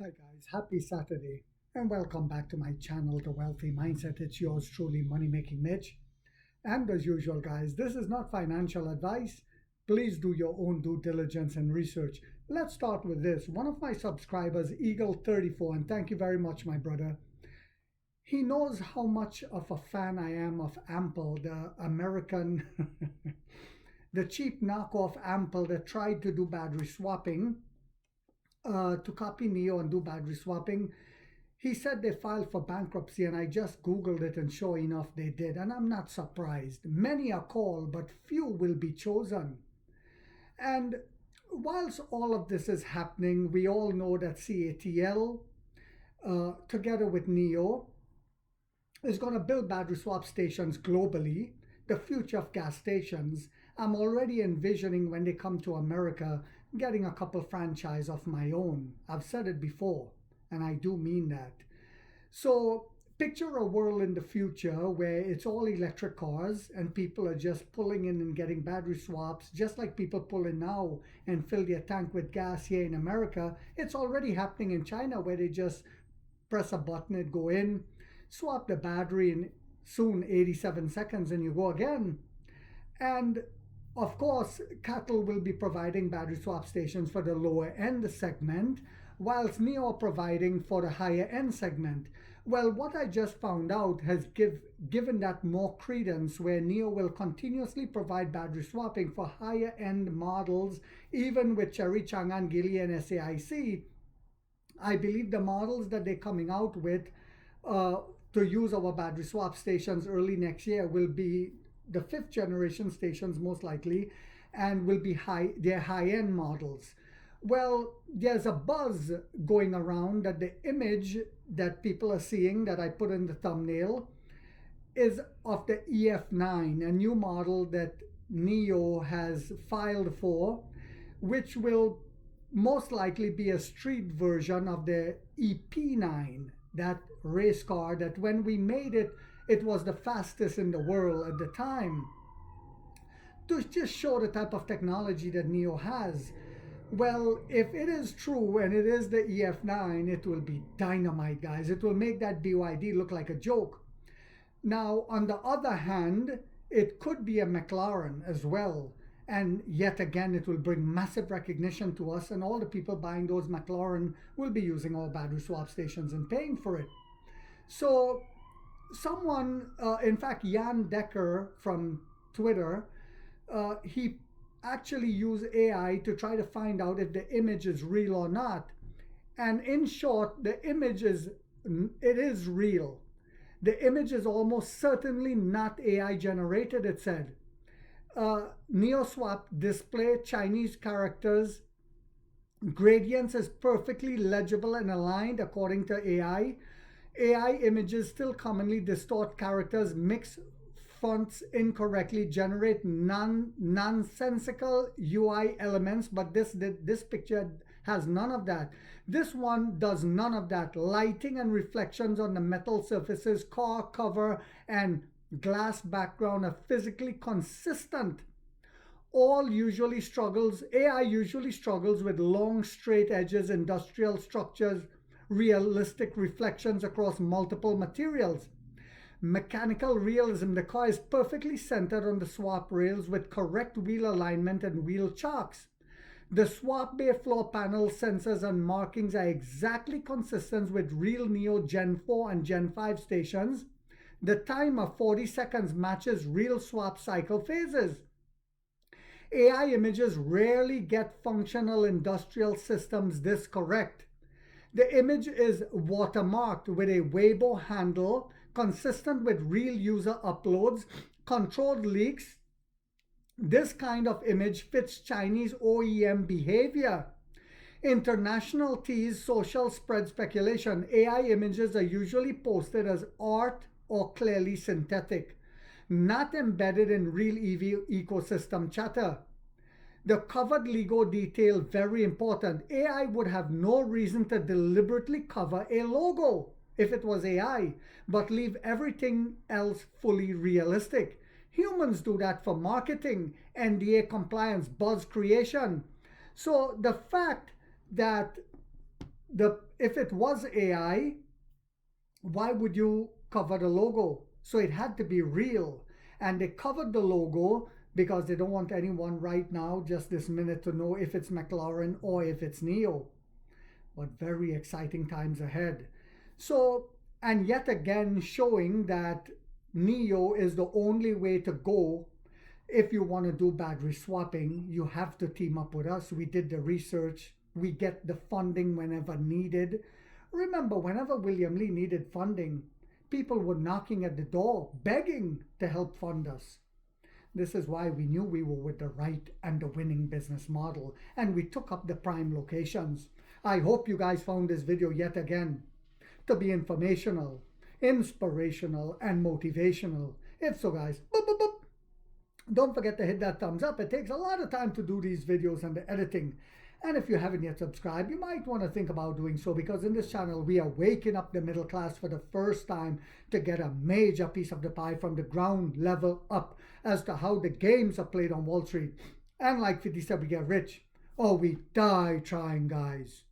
Hi guys, happy Saturday and welcome back to my channel, The Wealthy Mindset. It's yours truly, Money Making Mitch. And as usual, guys, this is not financial advice. Please do your own due diligence and research. Let's start with this. One of my subscribers, Eagle34, and thank you very much, my brother. He knows how much of a fan I am of Ample, the American, the cheap knockoff Ample that tried to do battery swapping, to copy Neo and do battery swapping. He said they filed for bankruptcy, and I just Googled it, and sure enough, they did. And I'm not surprised. Many are called, but few will be chosen. And whilst all of this is happening, we all know that CATL, together with NEO, is going to build battery swap stations globally, the future of gas stations. I'm already envisioning when they come to America getting a couple franchise of my own. I've said it before, and I do mean that. So picture a world in the future where it's all electric cars and people are just pulling in and getting battery swaps, just like people pull in now and fill their tank with gas here in America. It's already happening in China where they just press a button, it go in, swap the battery in soon 87 seconds, and you go again. And of course, Cattle will be providing battery swap stations for the lower end segment, whilst Neo are providing for the higher end segment. Well, what I just found out has given that more credence, where Neo will continuously provide battery swapping for higher end models, even with Cherry, Chang'an, Geely, and SAIC. I believe the models that they're coming out with to use our battery swap stations early next year will be the fifth generation stations most likely, and will be they're high-end models. Well, there's a buzz going around that the image that people are seeing that I put in the thumbnail is of the EF9, a new model that NEO has filed for, which will most likely be a street version of the EP9, that race car that when we made it, it was the fastest in the world at the time. To just show the type of technology that NEO has. Well, if it is true and it is the EF9, it will be dynamite, guys. It will make that BYD look like a joke. Now, on the other hand, it could be a McLaren as well. And yet again, it will bring massive recognition to us, and all the people buying those McLaren will be using our battery swap stations and paying for it. So someone, in fact, Jan Decker from Twitter, he actually used AI to try to find out if the image is real or not. And in short, the image it is real. The image is almost certainly not AI generated, it said. NeoSwap display Chinese characters. Gradients is perfectly legible and aligned according to AI. AI images still commonly distort characters, mix fonts incorrectly, generate nonsensical UI elements, but this picture has none of that. This one does none of that. Lighting and reflections on the metal surfaces, car cover, and glass background are physically consistent. AI usually struggles with long straight edges, industrial structures, realistic reflections across multiple materials. Mechanical realism, the car is perfectly centered on the swap rails with correct wheel alignment and wheel chocks. The swap bay floor panel sensors and markings are exactly consistent with real Neo Gen 4 and Gen 5 stations. The time of 40 seconds matches real swap cycle phases. AI images rarely get functional industrial systems this correct. The image is watermarked with a Weibo handle, consistent with real user uploads, controlled leaks. This kind of image fits Chinese OEM behavior. International tease social spread speculation. AI images are usually posted as art or clearly synthetic, not embedded in real EV ecosystem chatter. The covered Lego detail, very important. AI would have no reason to deliberately cover a logo if it was AI, but leave everything else fully realistic. Humans do that for marketing, NDA compliance, buzz creation. So the fact that if it was AI, why would you cover the logo? So it had to be real. And they covered the logo because they don't want anyone right now, just this minute, to know if it's McLaren or if it's Neo. But very exciting times ahead. So, and yet again, showing that Neo is the only way to go. If you want to do battery swapping, you have to team up with us. We did the research. We get the funding whenever needed. Remember, whenever William Lee needed funding, people were knocking at the door, begging to help fund us. This is why we knew we were with the right and the winning business model, and we took up the prime locations. I hope you guys found this video yet again to be informational, inspirational, and motivational. If so, guys, boop, boop, boop. Don't forget to hit that thumbs up. It takes a lot of time to do these videos and the editing. And if you haven't yet subscribed, you might want to think about doing so, because in this channel, we are waking up the middle class for the first time to get a major piece of the pie from the ground level up as to how the games are played on Wall Street. And like 50 said, we get rich or we die trying, guys.